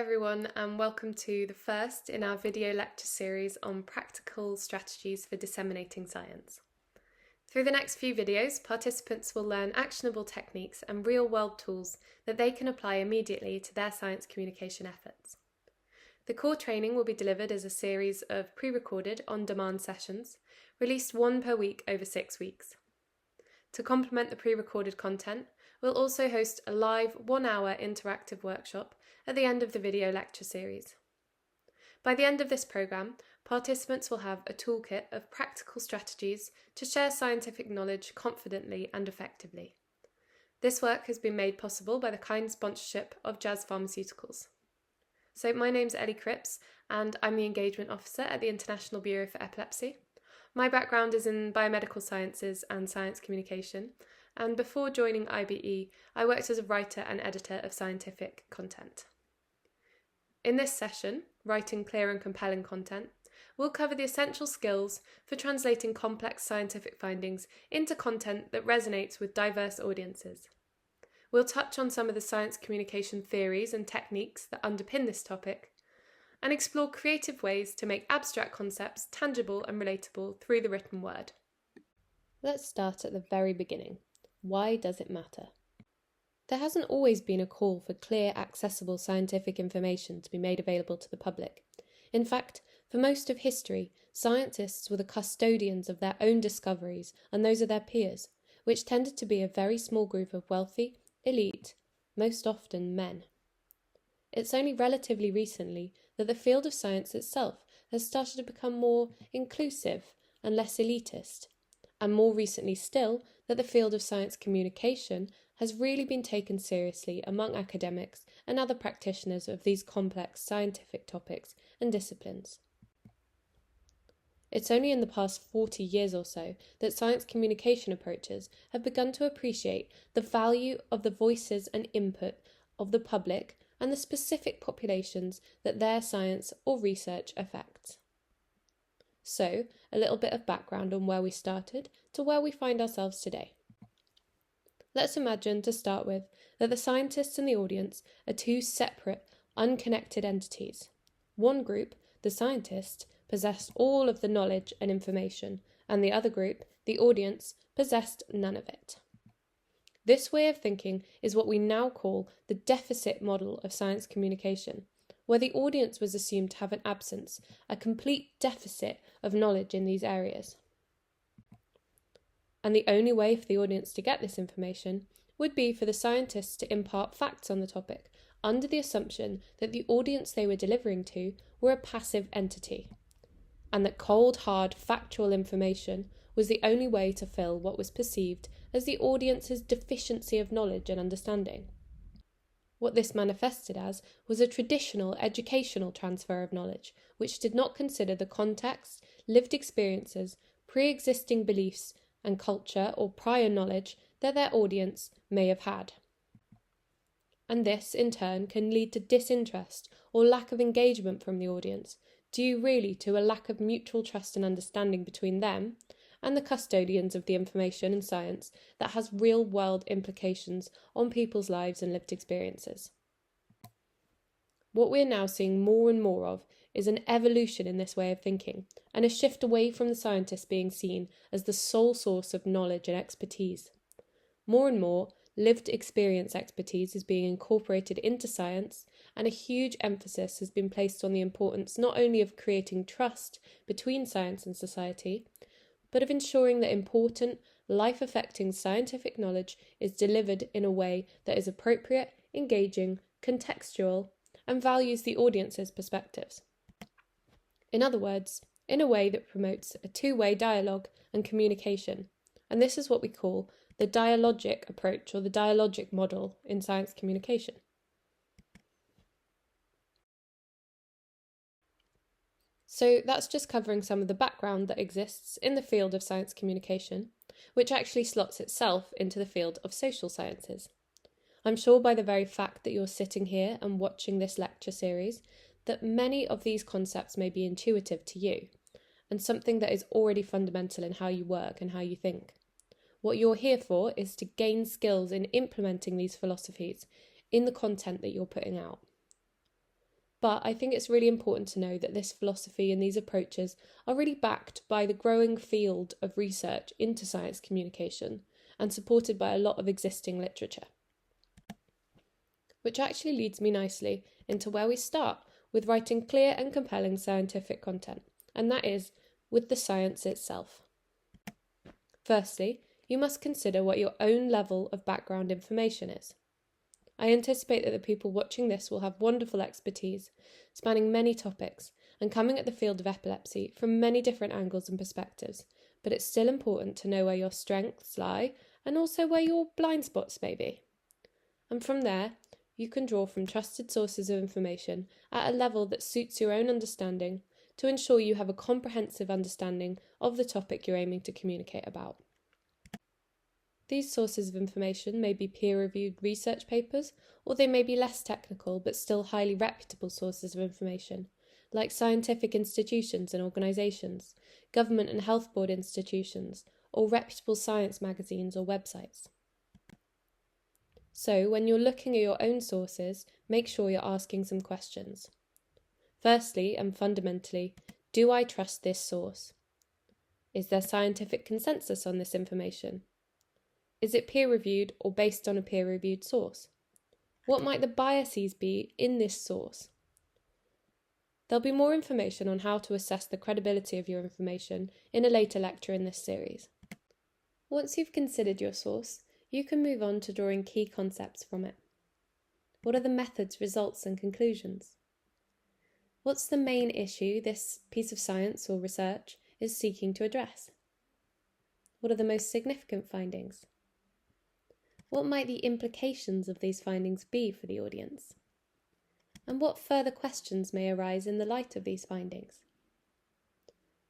everyone, and welcome to the first in our video lecture series on practical strategies for disseminating science. Through the next few videos, participants will learn actionable techniques and real-world tools that they can apply immediately to their science communication efforts. The core training will be delivered as a series of pre-recorded on-demand sessions, released one per week over 6 weeks. To complement the pre-recorded content, we'll also host a live 1-hour interactive workshop at the end of the video lecture series. By the end of this programme, participants will have a toolkit of practical strategies to share scientific knowledge confidently and effectively. This work has been made possible by the kind sponsorship of Jazz Pharmaceuticals. So my name's Ellie Cripps and I'm the Engagement Officer at the International Bureau for Epilepsy. My background is in biomedical sciences and science communication, and before joining IBE, I worked as a writer and editor of scientific content. In this session, Writing Clear and Compelling Content, we'll cover the essential skills for translating complex scientific findings into content that resonates with diverse audiences. We'll touch on some of the science communication theories and techniques that underpin this topic, and explore creative ways to make abstract concepts tangible and relatable through the written word. Let's start at the very beginning. Why does it matter? There hasn't always been a call for clear, accessible scientific information to be made available to the public. In fact, for most of history, scientists were the custodians of their own discoveries and those of their peers, which tended to be a very small group of wealthy, elite, most often men. It's only relatively recently that the field of science itself has started to become more inclusive and less elitist, and more recently still that the field of science communication has really been taken seriously among academics and other practitioners of these complex scientific topics and disciplines. It's only in the past 40 years or so that science communication approaches have begun to appreciate the value of the voices and input of the public and the specific populations that their science or research affects. So, a little bit of background on where we started to where we find ourselves today. Let's imagine, to start with, that the scientists and the audience are two separate, unconnected entities. One group, the scientists, possessed all of the knowledge and information, and the other group, the audience, possessed none of it. This way of thinking is what we now call the deficit model of science communication, where the audience was assumed to have an absence, a complete deficit of knowledge in these areas. And the only way for the audience to get this information would be for the scientists to impart facts on the topic, under the assumption that the audience they were delivering to were a passive entity, and that cold, hard, factual information was the only way to fill what was perceived as the audience's deficiency of knowledge and understanding. What this manifested as was a traditional educational transfer of knowledge, which did not consider the context, lived experiences, pre-existing beliefs, and culture or prior knowledge that their audience may have had. And this, in turn, can lead to disinterest or lack of engagement from the audience, due really to a lack of mutual trust and understanding between them and the custodians of the information and science that has real-world implications on people's lives and lived experiences. What we're now seeing more and more of is an evolution in this way of thinking, and a shift away from the scientists being seen as the sole source of knowledge and expertise. More and more, lived experience expertise is being incorporated into science, and a huge emphasis has been placed on the importance not only of creating trust between science and society, but of ensuring that important, life-affecting scientific knowledge is delivered in a way that is appropriate, engaging, contextual, and values the audience's perspectives. In other words, in a way that promotes a two-way dialogue and communication, and this is what we call the dialogic approach or the dialogic model in science communication. So that's just covering some of the background that exists in the field of science communication, which actually slots itself into the field of social sciences. I'm sure by the very fact that you're sitting here and watching this lecture series that many of these concepts may be intuitive to you, and something that is already fundamental in how you work and how you think. What you're here for is to gain skills in implementing these philosophies in the content that you're putting out. But I think it's really important to know that this philosophy and these approaches are really backed by the growing field of research into science communication and supported by a lot of existing literature. Which actually leads me nicely into where we start with writing clear and compelling scientific content, and that is with the science itself. Firstly, you must consider what your own level of background information is. I anticipate that the people watching this will have wonderful expertise, spanning many topics, and coming at the field of epilepsy from many different angles and perspectives, but it's still important to know where your strengths lie and also where your blind spots may be. And from there, you can draw from trusted sources of information at a level that suits your own understanding to ensure you have a comprehensive understanding of the topic you're aiming to communicate about. These sources of information may be peer-reviewed research papers, or they may be less technical but still highly reputable sources of information, like scientific institutions and organisations, government and health board institutions, or reputable science magazines or websites. So, when you're looking at your own sources, make sure you're asking some questions. Firstly, and fundamentally, do I trust this source? Is there scientific consensus on this information? Is it peer-reviewed or based on a peer-reviewed source? What might the biases be in this source? There'll be more information on how to assess the credibility of your information in a later lecture in this series. Once you've considered your source, you can move on to drawing key concepts from it. What are the methods, results, and conclusions? What's the main issue this piece of science or research is seeking to address? What are the most significant findings? What might the implications of these findings be for the audience? And what further questions may arise in the light of these findings?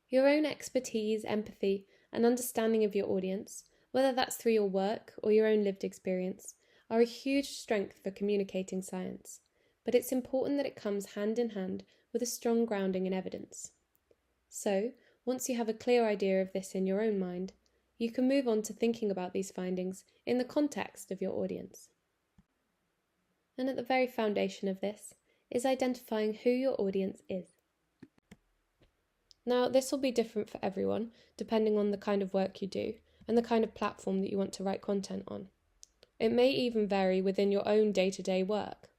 Your own expertise, empathy, and understanding of your audience, whether that's through your work or your own lived experience, are a huge strength for communicating science, but it's important that it comes hand in hand with a strong grounding in evidence. So, once you have a clear idea of this in your own mind, you can move on to thinking about these findings in the context of your audience. And at the very foundation of this is identifying who your audience is. Now, this will be different for everyone, depending on the kind of work you do and the kind of platform that you want to write content on. It may even vary within your own day-to-day work.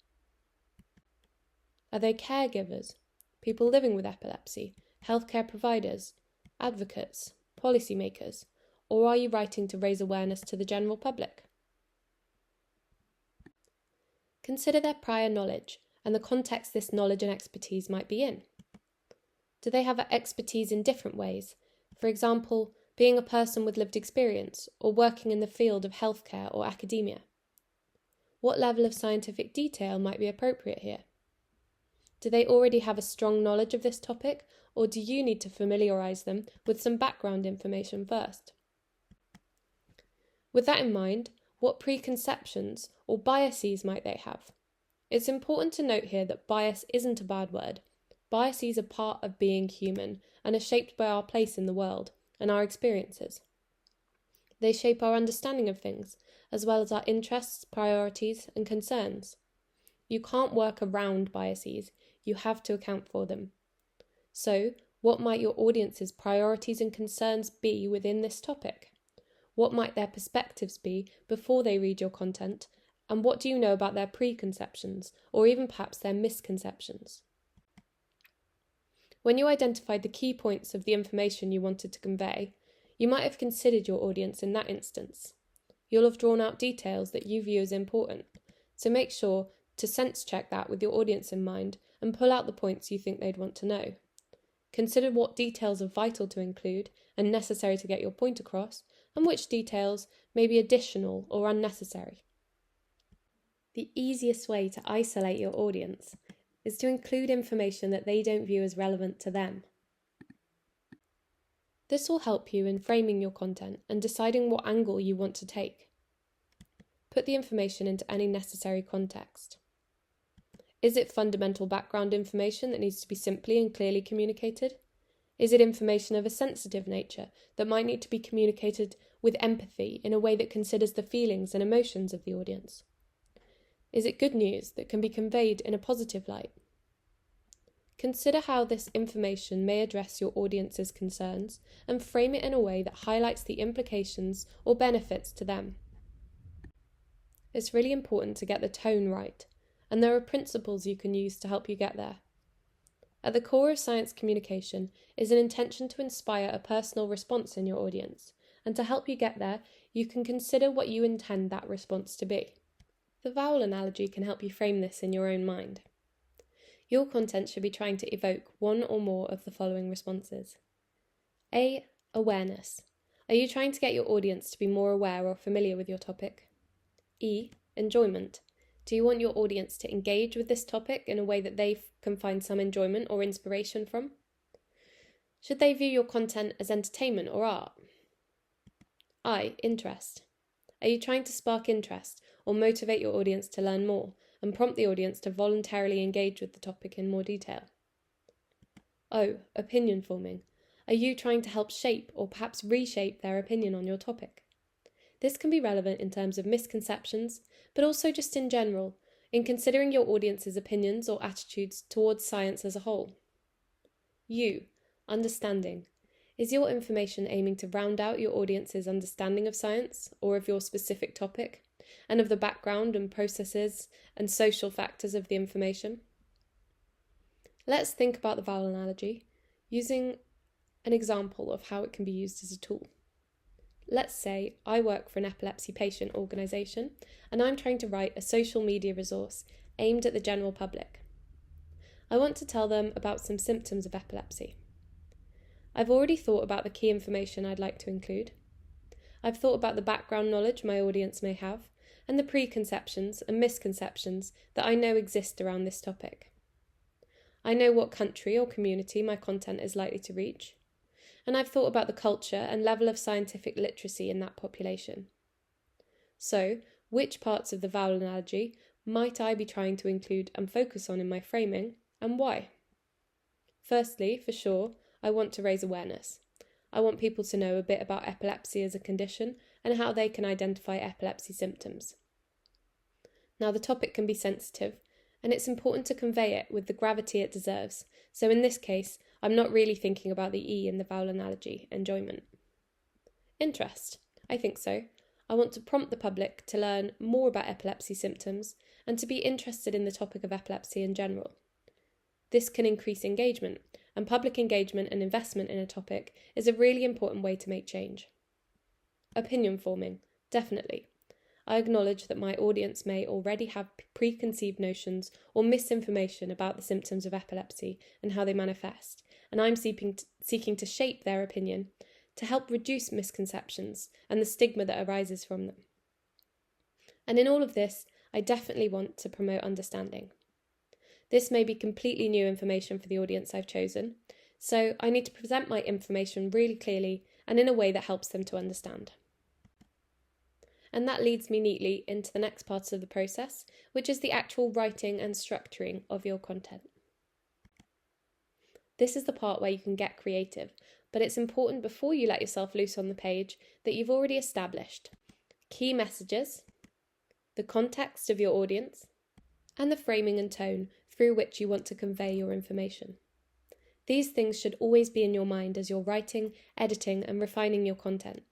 Are they caregivers, people living with epilepsy, healthcare providers, advocates, policymakers, or are you writing to raise awareness to the general public? Consider their prior knowledge and the context this knowledge and expertise might be in. Do they have expertise in different ways? For example, being a person with lived experience or working in the field of healthcare or academia? What level of scientific detail might be appropriate here? Do they already have a strong knowledge of this topic, or do you need to familiarise them with some background information first? With that in mind, what preconceptions or biases might they have? It's important to note here that bias isn't a bad word. Biases are part of being human and are shaped by our place in the world and our experiences. They shape our understanding of things, as well as our interests, priorities, and concerns. You can't work around biases, you have to account for them. So, what might your audience's priorities and concerns be within this topic? What might their perspectives be before they read your content? And what do you know about their preconceptions, or even perhaps their misconceptions? When you identified the key points of the information you wanted to convey, you might have considered your audience in that instance. You'll have drawn out details that you view as important, so make sure to sense check that with your audience in mind and pull out the points you think they'd want to know. Consider what details are vital to include and necessary to get your point across, and which details may be additional or unnecessary. The easiest way to isolate your audience is to include information that they don't view as relevant to them. This will help you in framing your content and deciding what angle you want to take. Put the information into any necessary context. Is it fundamental background information that needs to be simply and clearly communicated? Is it information of a sensitive nature that might need to be communicated with empathy in a way that considers the feelings and emotions of the audience? Is it good news that can be conveyed in a positive light? Consider how this information may address your audience's concerns and frame it in a way that highlights the implications or benefits to them. It's really important to get the tone right, and there are principles you can use to help you get there. At the core of science communication is an intention to inspire a personal response in your audience, and to help you get there, you can consider what you intend that response to be. The vowel analogy can help you frame this in your own mind. Your content should be trying to evoke one or more of the following responses. A. Awareness. Are you trying to get your audience to be more aware or familiar with your topic? E. Enjoyment. Do you want your audience to engage with this topic in a way that they can find some enjoyment or inspiration from? Should they view your content as entertainment or art? I. Interest. Are you trying to spark interest or motivate your audience to learn more and prompt the audience to voluntarily engage with the topic in more detail? O. Opinion forming. Are you trying to help shape or perhaps reshape their opinion on your topic? This can be relevant in terms of misconceptions, but also just in general, in considering your audience's opinions or attitudes towards science as a whole. U. Understanding. Is your information aiming to round out your audience's understanding of science or of your specific topic, and of the background and processes and social factors of the information? Let's think about the vowel analogy using an example of how it can be used as a tool. Let's say I work for an epilepsy patient organisation and I'm trying to write a social media resource aimed at the general public. I want to tell them about some symptoms of epilepsy. I've already thought about the key information I'd like to include. I've thought about the background knowledge my audience may have and the preconceptions and misconceptions that I know exist around this topic. I know what country or community my content is likely to reach, and I've thought about the culture and level of scientific literacy in that population. So, which parts of the vowel analogy might I be trying to include and focus on in my framing, and why? Firstly, for sure, I want to raise awareness. I want people to know a bit about epilepsy as a condition and how they can identify epilepsy symptoms. Now, the topic can be sensitive, and it's important to convey it with the gravity it deserves, so in this case, I'm not really thinking about the E in the vowel analogy, enjoyment. Interest. I think so. I want to prompt the public to learn more about epilepsy symptoms and to be interested in the topic of epilepsy in general. This can increase engagement, and public engagement and investment in a topic is a really important way to make change. Opinion forming. Definitely. I acknowledge that my audience may already have preconceived notions or misinformation about the symptoms of epilepsy and how they manifest, and I'm seeking to shape their opinion to help reduce misconceptions and the stigma that arises from them. And in all of this, I definitely want to promote understanding. This may be completely new information for the audience I've chosen, so I need to present my information really clearly and in a way that helps them to understand. And that leads me neatly into the next part of the process, which is the actual writing and structuring of your content. This is the part where you can get creative, but it's important before you let yourself loose on the page that you've already established key messages, the context of your audience, and the framing and tone through which you want to convey your information. These things should always be in your mind as you're writing, editing, and refining your content.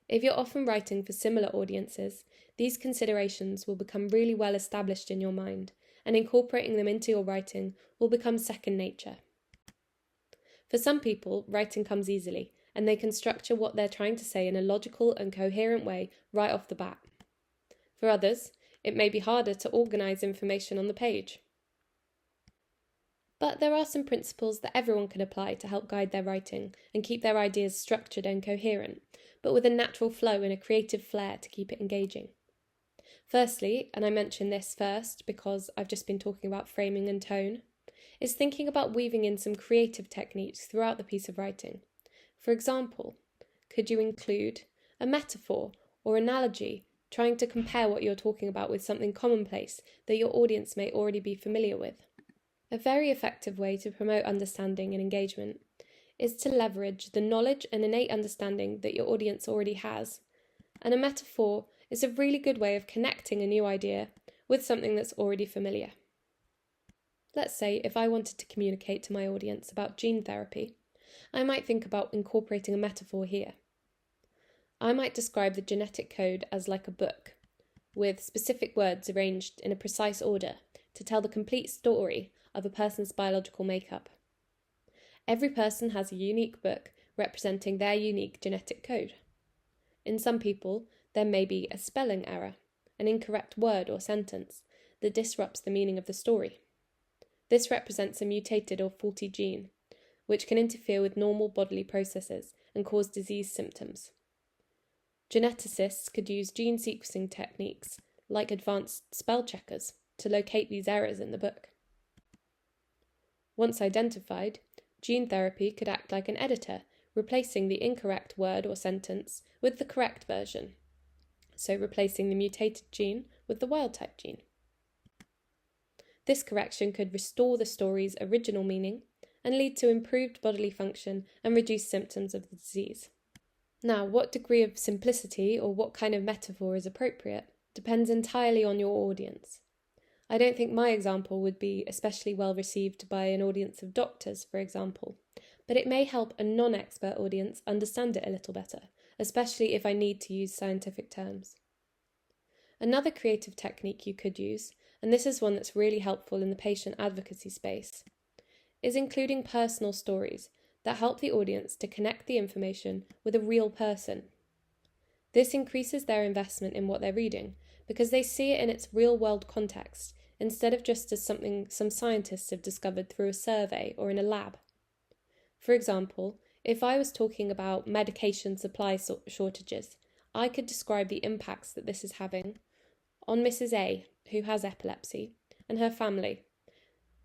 If you're often writing for similar audiences, these considerations will become really well established in your mind, and incorporating them into your writing will become second nature. For some people, writing comes easily, and they can structure what they're trying to say in a logical and coherent way right off the bat. For others, it may be harder to organise information on the page. But there are some principles that everyone can apply to help guide their writing and keep their ideas structured and coherent, but with a natural flow and a creative flair to keep it engaging. Firstly, and I mention this first because I've just been talking about framing and tone, is thinking about weaving in some creative techniques throughout the piece of writing. For example, could you include a metaphor or analogy, trying to compare what you're talking about with something commonplace that your audience may already be familiar with? A very effective way to promote understanding and engagement is to leverage the knowledge and innate understanding that your audience already has, and a metaphor is a really good way of connecting a new idea with something that's already familiar. Let's say if I wanted to communicate to my audience about gene therapy, I might think about incorporating a metaphor here. I might describe the genetic code as like a book, with specific words arranged in a precise order to tell the complete story of a person's biological makeup. Every person has a unique book representing their unique genetic code. In some people, there may be a spelling error, an incorrect word or sentence that disrupts the meaning of the story. This represents a mutated or faulty gene, which can interfere with normal bodily processes and cause disease symptoms. Geneticists could use gene sequencing techniques, like advanced spell checkers, to locate these errors in the book. Once identified, gene therapy could act like an editor, replacing the incorrect word or sentence with the correct version, so replacing the mutated gene with the wild-type gene. This correction could restore the story's original meaning and lead to improved bodily function and reduced symptoms of the disease. Now, what degree of simplicity or what kind of metaphor is appropriate depends entirely on your audience. I don't think my example would be especially well received by an audience of doctors, for example, but it may help a non-expert audience understand it a little better, especially if I need to use scientific terms. Another creative technique you could use, and this is one that's really helpful in the patient advocacy space, is including personal stories that help the audience to connect the information with a real person. This increases their investment in what they're reading because they see it in its real-world context instead of just as something some scientists have discovered through a survey or in a lab. For example, if I was talking about medication supply shortages, I could describe the impacts that this is having on Mrs. A, who has epilepsy, and her family,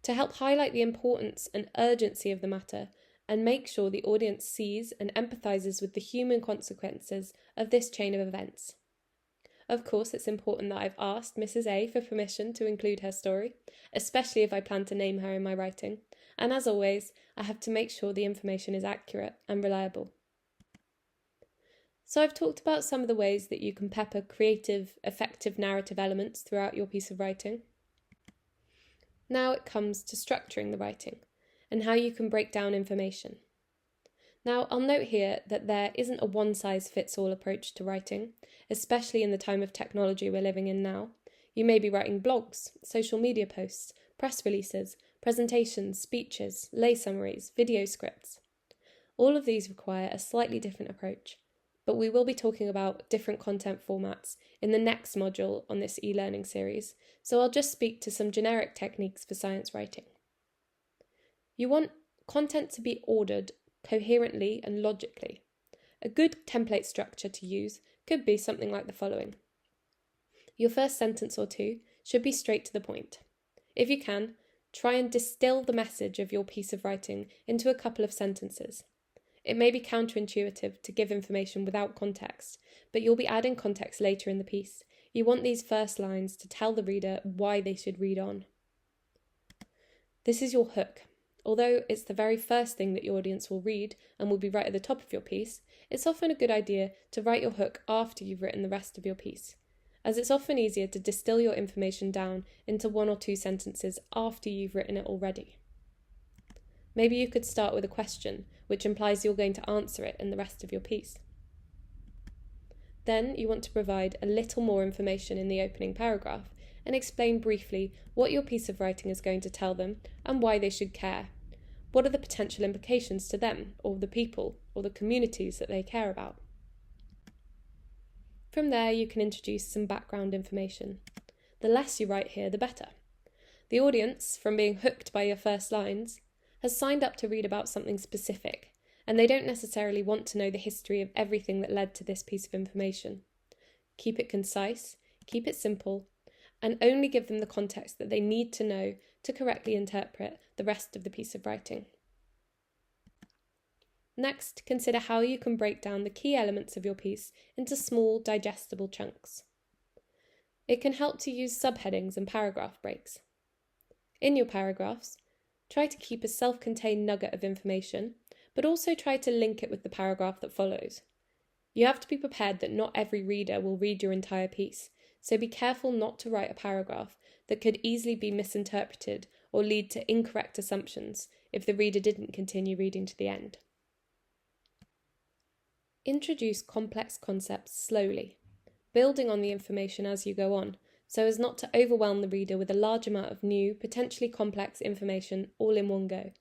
to help highlight the importance and urgency of the matter and make sure the audience sees and empathises with the human consequences of this chain of events. Of course, it's important that I've asked Mrs. A for permission to include her story, especially if I plan to name her in my writing, and as always, I have to make sure the information is accurate and reliable. So I've talked about some of the ways that you can pepper creative, effective narrative elements throughout your piece of writing. Now it comes to structuring the writing and how you can break down information. Now, I'll note here that there isn't a one-size-fits-all approach to writing, especially in the time of technology we're living in now. You may be writing blogs, social media posts, press releases, presentations, speeches, lay summaries, video scripts. All of these require a slightly different approach, but we will be talking about different content formats in the next module on this e-learning series, so I'll just speak to some generic techniques for science writing. You want content to be ordered coherently and logically. A good template structure to use could be something like the following. Your first sentence or two should be straight to the point. If you can, try and distill the message of your piece of writing into a couple of sentences. It may be counterintuitive to give information without context, but you'll be adding context later in the piece. You want these first lines to tell the reader why they should read on. This is your hook. Although it's the very first thing that your audience will read and will be right at the top of your piece, it's often a good idea to write your hook after you've written the rest of your piece, as it's often easier to distill your information down into one or two sentences after you've written it already. Maybe you could start with a question, which implies you're going to answer it in the rest of your piece. Then you want to provide a little more information in the opening paragraph and explain briefly what your piece of writing is going to tell them and why they should care. What are the potential implications to them, or the people, or the communities that they care about? From there, you can introduce some background information. The less you write here, the better. The audience, from being hooked by your first lines, has signed up to read about something specific, and they don't necessarily want to know the history of everything that led to this piece of information. Keep it concise, keep it simple, and only give them the context that they need to know to correctly interpret the rest of the piece of writing. Next, consider how you can break down the key elements of your piece into small, digestible chunks. It can help to use subheadings and paragraph breaks. In your paragraphs, try to keep a self-contained nugget of information, but also try to link it with the paragraph that follows. You have to be prepared that not every reader will read your entire piece, so be careful not to write a paragraph that could easily be misinterpreted or lead to incorrect assumptions if the reader didn't continue reading to the end. Introduce complex concepts slowly, building on the information as you go on, so as not to overwhelm the reader with a large amount of new, potentially complex information all in one go.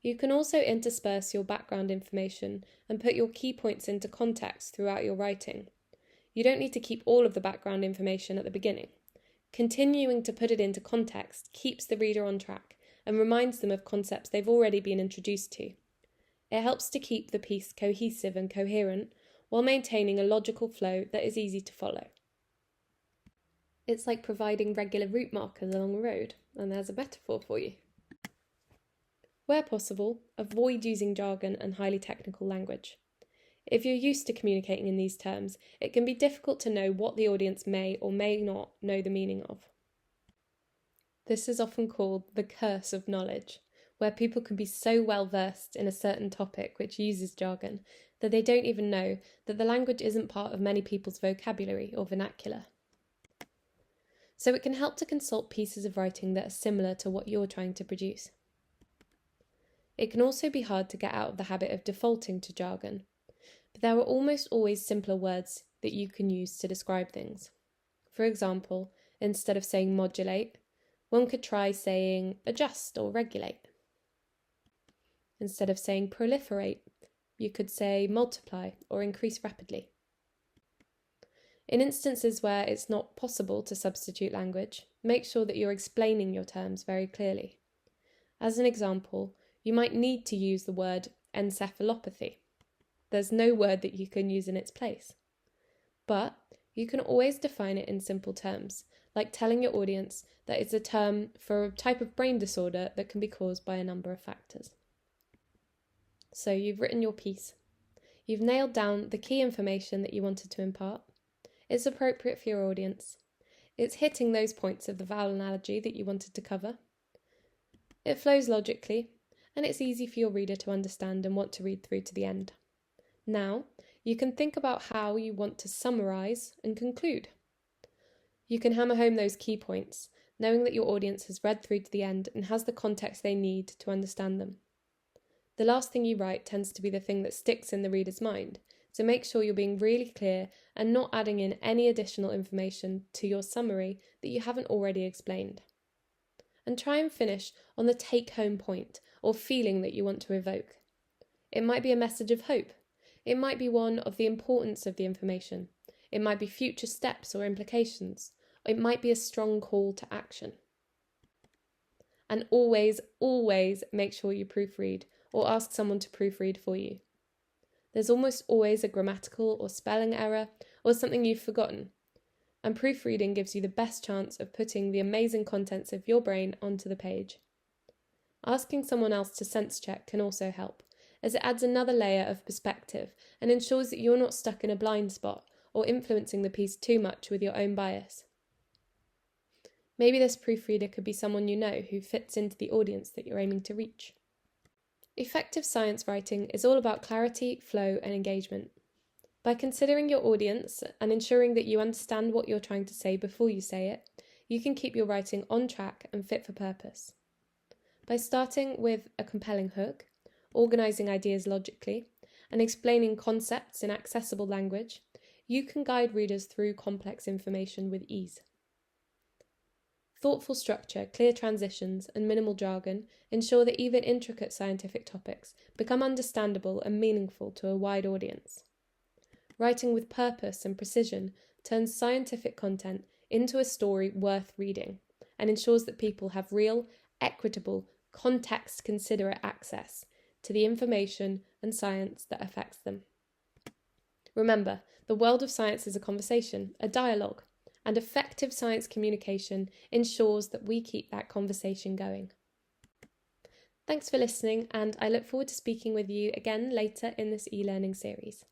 You can also intersperse your background information and put your key points into context throughout your writing. You don't need to keep all of the background information at the beginning. Continuing to put it into context keeps the reader on track and reminds them of concepts they've already been introduced to. It helps to keep the piece cohesive and coherent while maintaining a logical flow that is easy to follow. It's like providing regular route markers along a road, and there's a metaphor for you. Where possible, avoid using jargon and highly technical language. If you're used to communicating in these terms, it can be difficult to know what the audience may or may not know the meaning of. This is often called the curse of knowledge, where people can be so well versed in a certain topic which uses jargon that they don't even know that the language isn't part of many people's vocabulary or vernacular. So it can help to consult pieces of writing that are similar to what you're trying to produce. It can also be hard to get out of the habit of defaulting to jargon, but there are almost always simpler words that you can use to describe things. For example, instead of saying modulate, one could try saying adjust or regulate. Instead of saying proliferate, you could say multiply or increase rapidly. In instances where it's not possible to substitute language, make sure that you're explaining your terms very clearly. As an example, you might need to use the word encephalopathy. There's no word that you can use in its place. But you can always define it in simple terms, like telling your audience that it's a term for a type of brain disorder that can be caused by a number of factors. So you've written your piece. You've nailed down the key information that you wanted to impart. It's appropriate for your audience. It's hitting those points of the vowel analogy that you wanted to cover. It flows logically, and it's easy for your reader to understand and want to read through to the end. Now, you can think about how you want to summarise and conclude. You can hammer home those key points, knowing that your audience has read through to the end and has the context they need to understand them. The last thing you write tends to be the thing that sticks in the reader's mind, so make sure you're being really clear and not adding in any additional information to your summary that you haven't already explained. And try and finish on the take-home point or feeling that you want to evoke. It might be a message of hope. It might be one of the importance of the information. It might be future steps or implications. It might be a strong call to action. And always, always make sure you proofread or ask someone to proofread for you. There's almost always a grammatical or spelling error or something you've forgotten. And proofreading gives you the best chance of putting the amazing contents of your brain onto the page. Asking someone else to sense check can also help, as it adds another layer of perspective and ensures that you're not stuck in a blind spot or influencing the piece too much with your own bias. Maybe this proofreader could be someone you know who fits into the audience that you're aiming to reach. Effective science writing is all about clarity, flow, and engagement. By considering your audience and ensuring that you understand what you're trying to say before you say it, you can keep your writing on track and fit for purpose. By starting with a compelling hook, organising ideas logically, and explaining concepts in accessible language, you can guide readers through complex information with ease. Thoughtful structure, clear transitions, and minimal jargon ensure that even intricate scientific topics become understandable and meaningful to a wide audience. Writing with purpose and precision turns scientific content into a story worth reading and ensures that people have real, equitable, context-considerate access to the information and science that affects them. Remember, the world of science is a conversation, a dialogue, and effective science communication ensures that we keep that conversation going. Thanks for listening, and I look forward to speaking with you again later in this e-learning series.